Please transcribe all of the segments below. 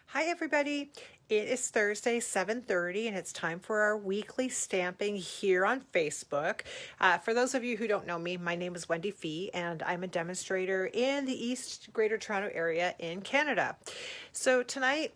Hi everybody, it is Thursday 7:30 and it's time for our weekly stamping here on Facebook. For those of you who don't know me, my name is Wendy Fee and I'm a demonstrator in the East Greater Toronto area in Canada. So tonight,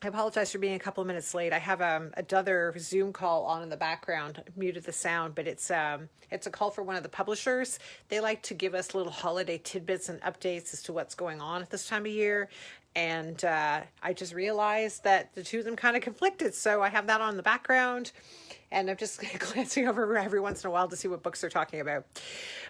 I apologize for being a couple of minutes late. I have another Zoom call on in the background. I muted the sound, but it's a call for one of the publishers. They like to give us little holiday tidbits and updates as to what's going on at this time of year. And I just realized that the two of them kind of conflicted. So I have that on in the background. And I'm just glancing over every once in a while to see what books they're talking about.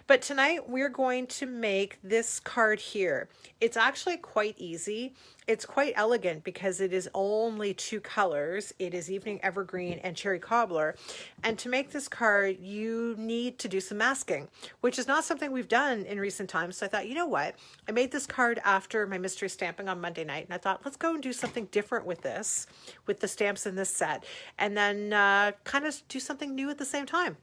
But tonight we're going to make this card here. It's actually quite easy. It's quite elegant because it is only two colors. It is Evening Evergreen and Cherry Cobbler. And to make this card, you need to do some masking, which is not something we've done in recent times. So I thought, you know what? I made this card after my mystery stamping on Monday night. And I thought, let's go and do something different with this, with the stamps in this set. And then kind of do something new at the same time.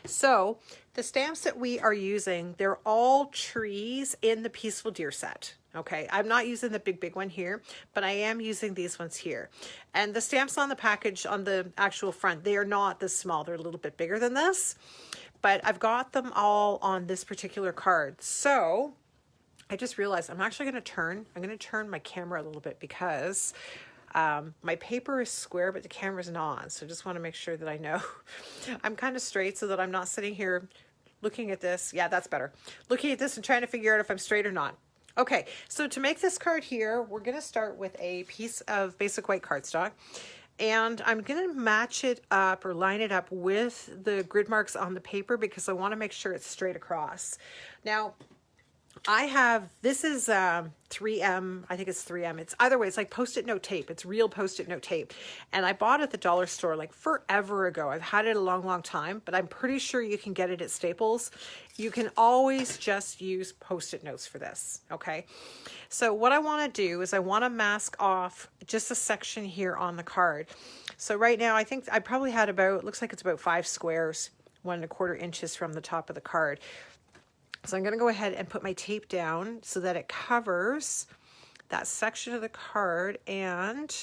So the stamps that we are using, they're all trees in the Peaceful Deer set. Okay, I'm not using the big one here, but I am using these ones here. And the stamps on the package on the actual front, they are not this small. They're a little bit bigger than this, but I've got them all on this particular card. So I just realized I'm going to turn my camera a little bit because my paper is square, but the camera's not. So I just want to make sure that I know I'm kind of straight so that I'm not sitting here looking at this. Yeah, that's better. Looking at this and trying to figure out if I'm straight or not. Okay, so to make this card here, we're going to start with a piece of basic white cardstock. And I'm going to match it up or line it up with the grid marks on the paper because I want to make sure it's straight across. Now, this is 3M, I think it's 3M. It's either way, it's like Post-it note tape. It's real Post-it note tape. And I bought it at the dollar store like forever ago. I've had it a long time, but I'm pretty sure you can get it at Staples. You can always just use Post-it notes for this, okay? So what I want to do is I want to mask off just a section here on the card. So right now, I think I probably had looks like it's about 5 squares, 1¼ inches from the top of the card. So I'm going to go ahead and put my tape down so that it covers that section of the card, and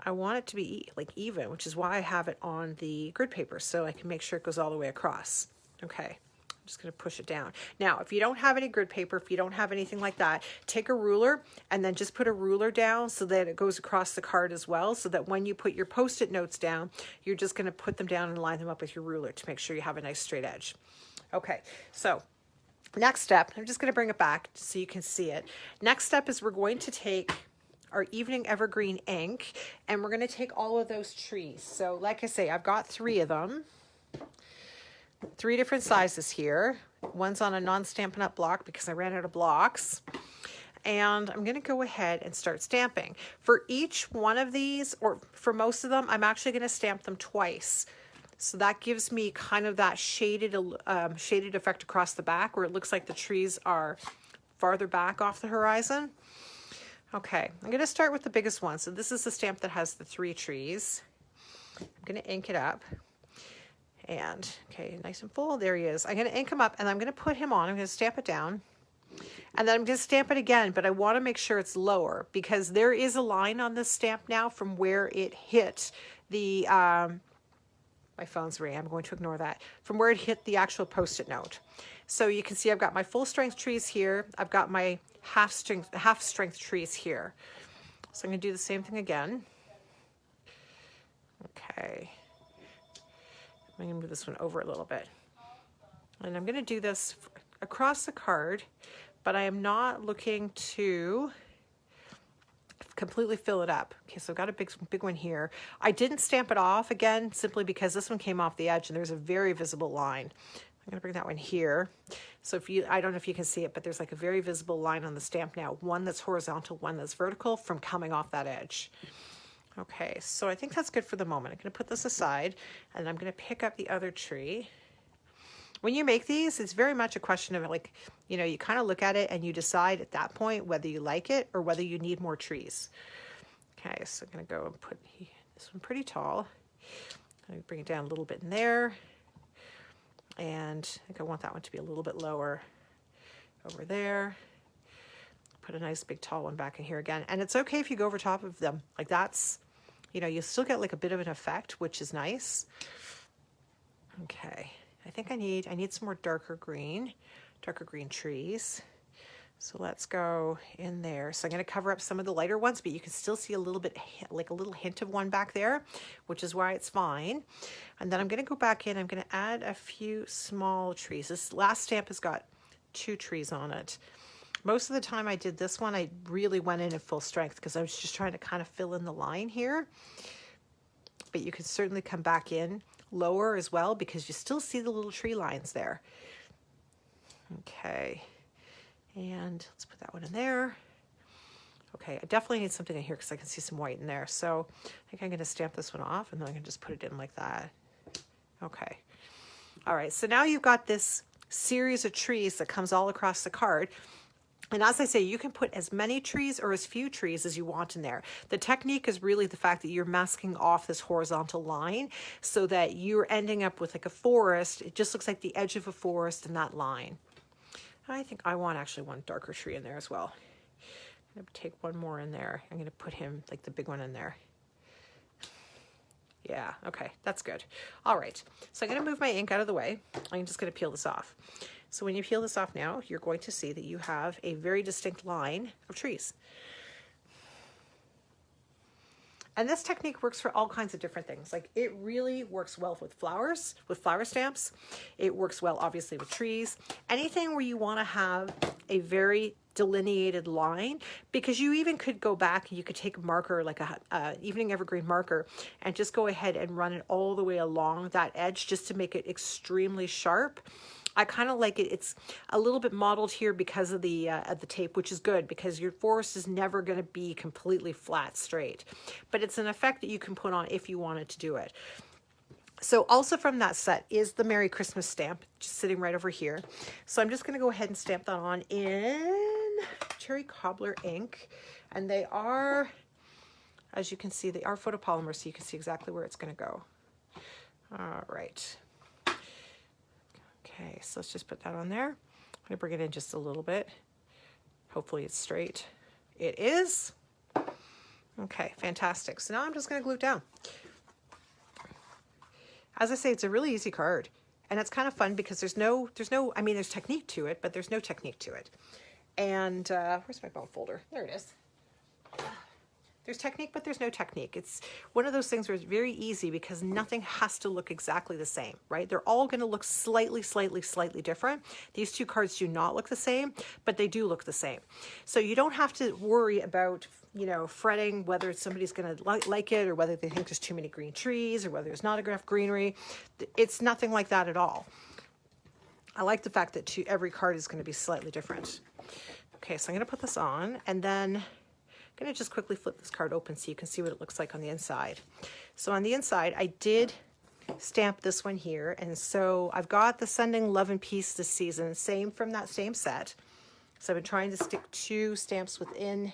I want it to be like even, which is why I have it on the grid paper so I can make sure it goes all the way across. Okay, I'm just going to push it down. Now, if you don't have any grid paper, if you don't have anything like that, take a ruler and then just put a ruler down so that it goes across the card as well, so that when you put your Post-it notes down, you're just going to put them down and line them up with your ruler to make sure you have a nice straight edge. Okay, so next step, I'm just going to bring it back so you can see it. Next step is we're going to take our Evening Evergreen ink and we're going to take all of those trees. So like I say, I've got 3 of them, 3 different sizes here. One's on a non-Stampin' Up block because I ran out of blocks. And I'm going to go ahead and start stamping. For each one of these, or for most of them, I'm actually going to stamp them twice. So that gives me kind of that shaded effect across the back where it looks like the trees are farther back off the horizon. Okay, I'm going to start with the biggest one. So this is the stamp that has the 3 trees. I'm going to ink it up. And, okay, nice and full. There he is. I'm going to ink him up and I'm going to put him on. I'm going to stamp it down. And then I'm going to stamp it again, but I want to make sure it's lower because there is a line on this stamp now from where it hit the... my phone's ringing. I'm going to ignore that. From where it hit the actual Post-it note. So you can see I've got my full strength trees here. I've got my half strength trees here. So I'm going to do the same thing again. Okay. I'm going to move this one over a little bit. And I'm going to do this across the card, but I am not looking to completely fill it up. Okay, so I've got a big one here. I didn't stamp it off again simply because this one came off the edge and there's a very visible line. I'm going to bring that one here. So I don't know if you can see it, but there's like a very visible line on the stamp now. One that's horizontal, one that's vertical from coming off that edge. Okay, so I think that's good for the moment. I'm going to put this aside and I'm going to pick up the other tree. When you make these, it's very much a question of like, you know, you kind of look at it and you decide at that point whether you like it or whether you need more trees. Okay, so I'm going to go and put this one pretty tall. I'm going to bring it down a little bit in there. And I think I want that one to be a little bit lower over there. Put a nice big tall one back in here again. And it's okay if you go over top of them. Like that's, you know, you still get like a bit of an effect, which is nice. Okay, I think I need some more darker green trees. So let's go in there. So I'm going to cover up some of the lighter ones, but you can still see a little bit, like a little hint of one back there, which is why it's fine. And then I'm going to go back in. I'm going to add a few small trees. This last stamp has got 2 trees on it. Most of the time I did this one, I really went in at full strength because I was just trying to kind of fill in the line here. But you can certainly come back in lower as well because you still see the little tree lines there. Okay. And let's put that one in there. Okay, I definitely need something in here because I can see some white in there. So I think I'm going to stamp this one off and then I can just put it in like that. Okay. All right, so now you've got this series of trees that comes all across the card. And as I say, you can put as many trees or as few trees as you want in there. The technique is really the fact that you're masking off this horizontal line so that you're ending up with like a forest. It just looks like the edge of a forest in that line. I think I want actually one darker tree in there as well. I'm going to take one more in there. I'm going to put him, like the big one in there. Yeah, okay, that's good. All right, so I'm going to move my ink out of the way. I'm just going to peel this off. So when you peel this off now, you're going to see that you have a very distinct line of trees. And this technique works for all kinds of different things. Like it really works well with flowers, with flower stamps. It works well, obviously, with trees. Anything where you want to have a very delineated line, because you even could go back and you could take a marker, like a evening evergreen marker, and just go ahead and run it all the way along that edge just to make it extremely sharp. I kind of like it. It's a little bit modeled here because of the tape, which is good because your forest is never going to be completely flat straight. But it's an effect that you can put on if you wanted to do it. So also from that set is the Merry Christmas stamp, just sitting right over here. So I'm just going to go ahead and stamp that on in Cherry Cobbler ink. And they are, as you can see, they are photopolymer, so you can see exactly where it's going to go. All right. Okay, so let's just put that on there. I'm going to bring it in just a little bit. Hopefully it's straight. It is. Okay, fantastic. So now I'm just going to glue it down. As I say, it's a really easy card. And it's kind of fun because there's technique to it, but there's no technique to it. And where's my bone folder? There it is. There's technique, but there's no technique. It's one of those things where it's very easy because nothing has to look exactly the same, right? They're all going to look slightly different. These 2 cards do not look the same, but they do look the same. So you don't have to worry about, you know, fretting whether somebody's going to like it or whether they think there's too many green trees or whether there's not enough greenery. It's nothing like that at all. I like the fact that every card is going to be slightly different. Okay, so I'm going to put this on and then I'm going to just quickly flip this card open so you can see what it looks like on the inside. So on the inside, I did stamp this one here. And so I've got the Sending Love and Peace this season, same from that same set. So I've been trying to stick 2 stamps within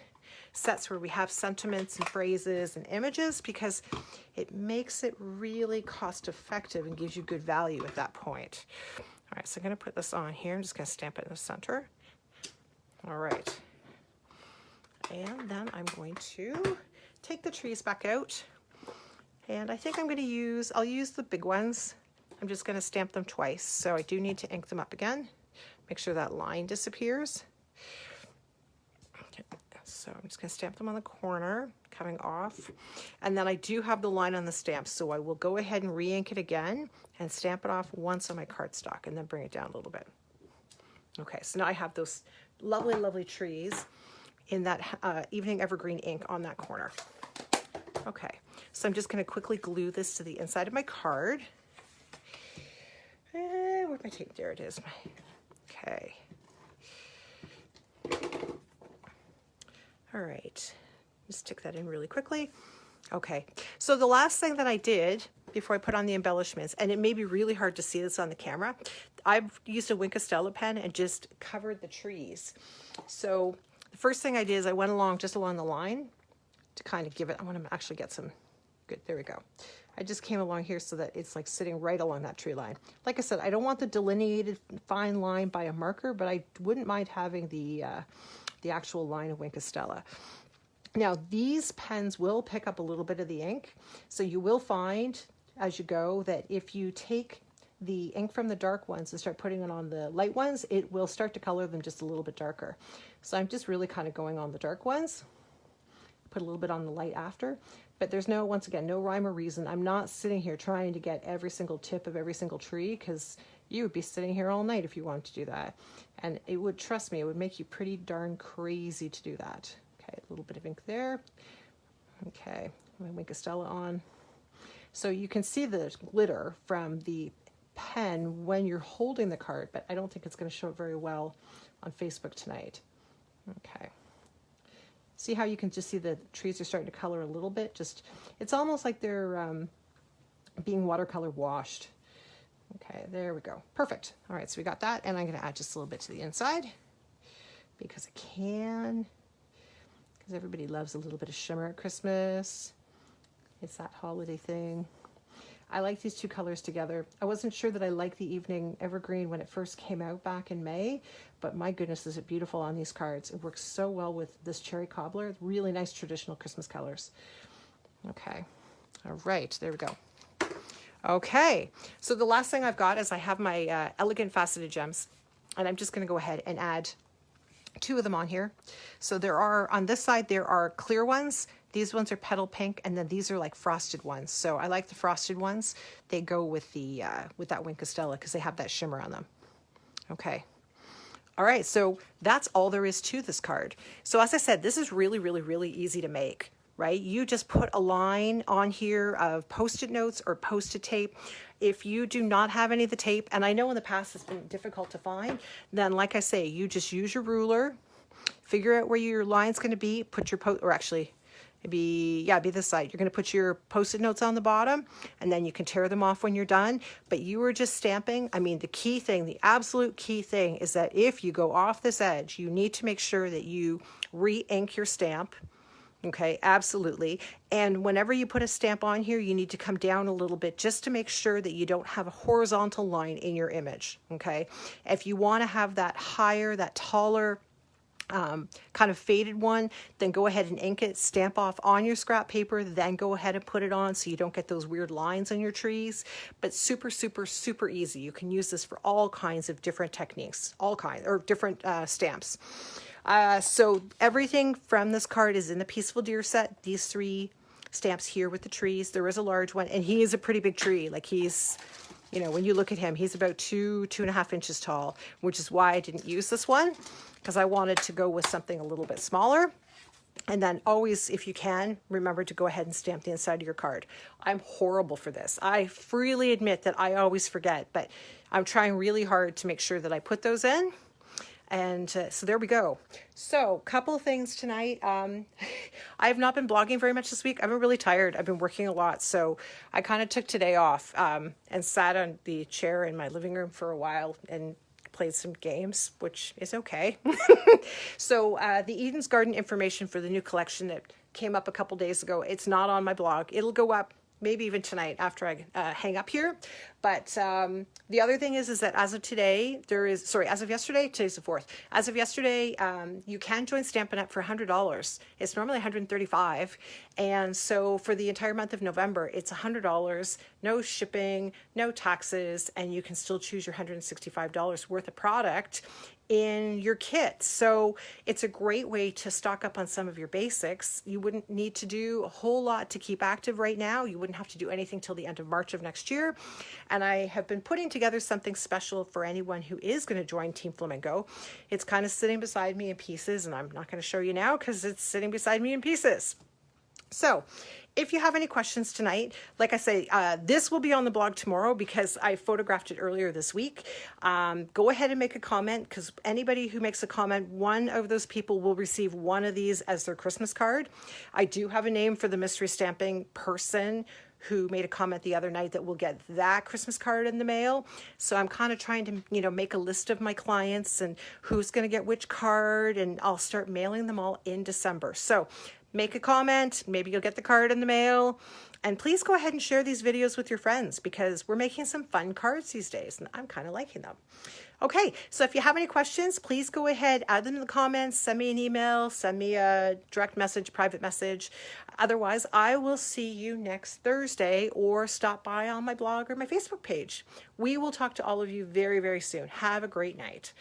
sets where we have sentiments and phrases and images because it makes it really cost effective and gives you good value at that point. All right, so I'm going to put this on here. I'm just going to stamp it in the center. All right. And then I'm going to take the trees back out. And I think I'll use the big ones. I'm just going to stamp them twice. So I do need to ink them up again. Make sure that line disappears. Okay, so I'm just going to stamp them on the corner, coming off. And then I do have the line on the stamp. So I will go ahead and re-ink it again and stamp it off once on my cardstock and then bring it down a little bit. Okay, so now I have those lovely, lovely trees in that evening evergreen ink on that corner. Okay, so I'm just going to quickly glue this to the inside of my card. Where's my tape? There it is. Okay. All right, just stick that in really quickly. Okay, so the last thing that I did before I put on the embellishments, and it may be really hard to see this on the camera, I've used a Wink Estella pen and just covered the trees. So the first thing I did is I went just along the line to kind of give it, I want to actually get some, good, there we go. I just came along here so that it's like sitting right along that tree line. Like I said, I don't want the delineated fine line by a marker, but I wouldn't mind having the the actual line of Wink of Stella. Now, these pens will pick up a little bit of the ink, so you will find as you go that if you take the ink from the dark ones and start putting it on the light ones, it will start to color them just a little bit darker. So I'm just really kind of going on the dark ones, put a little bit on the light after, but there's no, once again, no rhyme or reason. I'm not sitting here trying to get every single tip of every single tree, because you would be sitting here all night if you wanted to do that. And it would, trust me, it would make you pretty darn crazy to do that. Okay, a little bit of ink there. Okay, my Wink of Stella on. So you can see the glitter from the pen when you're holding the card, but I don't think it's going to show it very well on Facebook tonight. Okay. See how you can just see the trees are starting to color a little bit? Just, it's almost like they're being watercolor washed. Okay, there we go. Perfect. All right, so we got that, and I'm going to add just a little bit to the inside because I can, because everybody loves a little bit of shimmer at Christmas. It's that holiday thing. I like these two colors together. I wasn't sure that I liked the Evening Evergreen when it first came out back in May, but my goodness, is it beautiful on these cards. It works so well with this Cherry Cobbler. Really nice traditional Christmas colors. Okay, all right, there we go. Okay, so the last thing I've got is I have my Elegant Faceted Gems, and I'm just going to go ahead and add 2 of them on here. So there are, on this side, there are clear ones. These ones are petal pink, and then these are like frosted ones. So I like the frosted ones. They go with the with that Wink of Stella because they have that shimmer on them. Okay. All right, so that's all there is to this card. So as I said, this is really, really, really easy to make, right? You just put a line on here of Post-it notes or Post-it tape. If you do not have any of the tape, and I know in the past it's been difficult to find, then like I say, you just use your ruler, figure out where your line's going to be, put your or actually it'd be this side. You're going to put your Post-it notes on the bottom, and then you can tear them off when you're done. But you were just stamping. I mean, the key thing, the absolute key thing is that if you go off this edge, you need to make sure that you re-ink your stamp. Okay, absolutely. And whenever you put a stamp on here, you need to come down a little bit just to make sure that you don't have a horizontal line in your image. Okay, if you want to have that higher, that taller, kind of faded one, then go ahead and ink it, stamp off on your scrap paper, then go ahead and put it on so you don't get those weird lines on your trees. But super, super, super easy. You can use this for all kinds of different techniques, all kinds, or different stamps. So everything from this card is in the Peaceful Deer set. These 3 stamps here with the trees. There is a large one, and he is a pretty big tree. Like he's, you know, when you look at him, he's about 2.5 inches tall, which is why I didn't use this one, because I wanted to go with something a little bit smaller. And then always, if you can, remember to go ahead and stamp the inside of your card. I'm horrible for this. I freely admit that I always forget, but I'm trying really hard to make sure that I put those in. And so there we go. So couple of things tonight. I have not been blogging very much this week. I've been really tired. I've been working a lot. So I kind of took today off and sat on the chair in my living room for a while and played some games, which is okay. So the Eden's Garden information for the new collection that came up a couple days ago, it's not on my blog. It'll go up maybe even tonight after I hang up here. But the other thing is that as of today, as of yesterday, today's the 4th. As of yesterday, you can join Stampin' Up! For $100. It's normally $135. And so for the entire month of November, it's $100, no shipping, no taxes, and you can still choose your $165 worth of product in your kit. So it's a great way to stock up on some of your basics. You wouldn't need to do a whole lot to keep active right now. You wouldn't have to do anything till the end of March of next year. And I have been putting together something special for anyone who is going to join Team Flamingo. It's kind of sitting beside me in pieces, and I'm not going to show you now because it's sitting beside me in pieces. So if you have any questions tonight, like I say, this will be on the blog tomorrow because I photographed it earlier this week. Go ahead and make a comment, because anybody who makes a comment, one of those people will receive one of these as their Christmas card. I do have a name for the mystery stamping person who made a comment the other night that will get that Christmas card in the mail. So I'm kind of trying to, you know, make a list of my clients and who's going to get which card, and I'll start mailing them all in December. So make a comment, maybe you'll get the card in the mail. And please go ahead and share these videos with your friends because we're making some fun cards these days and I'm kind of liking them. Okay, so if you have any questions, please go ahead, add them in the comments, send me an email, send me a direct message, private message. Otherwise, I will see you next Thursday or stop by on my blog or my Facebook page. We will talk to all of you very, very soon. Have a great night.